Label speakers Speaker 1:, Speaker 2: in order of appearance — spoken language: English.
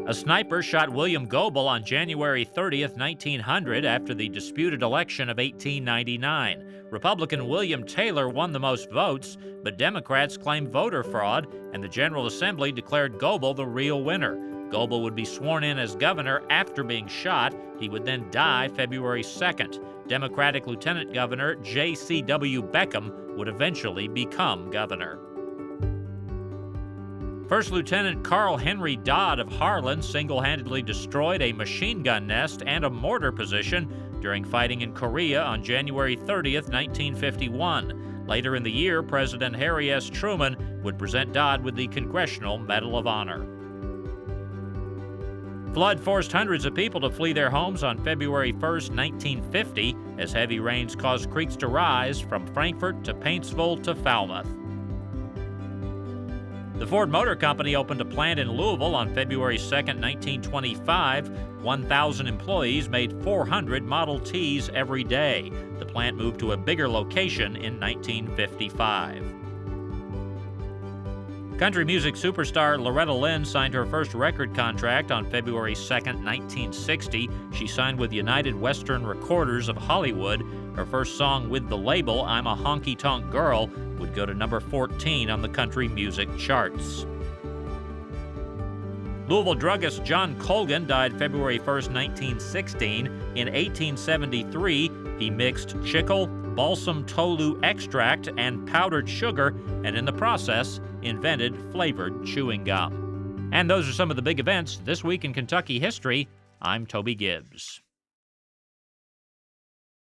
Speaker 1: A sniper shot William Goebel on January 30th, 1900, after the disputed election of 1899. Republican William Taylor won the most votes, but Democrats claimed voter fraud, and the General Assembly declared Goebel the real winner. Goebel would be sworn in as governor after being shot. He would then die February 2nd. Democratic Lieutenant Governor J.C.W. Beckham would eventually become governor. First Lieutenant Carl Henry Dodd of Harlan single-handedly destroyed a machine gun nest and a mortar position during fighting in Korea on January 30th, 1951. Later in the year, President Harry S. Truman would present Dodd with the Congressional Medal of Honor. Flood forced hundreds of people to flee their homes on February 1st, 1950, as heavy rains caused creeks to rise from Frankfort to Paintsville to Falmouth. The Ford Motor Company opened a plant in Louisville on February 2, 1925. 1,000 employees made 400 Model Ts every day. The plant moved to a bigger location in 1955. Country music superstar Loretta Lynn signed her first record contract on February 2, 1960. She signed with United Western Recorders of Hollywood. Her first song with the label, I'm a Honky Tonk Girl, would go to number 14 on the country music charts. Louisville druggist John Colgan died February 1, 1916. In 1873, he mixed chicle, balsam tolu extract, and powdered sugar, and in the process, invented flavored chewing gum. And those are some of the big events this week in Kentucky history. I'm Toby Gibbs.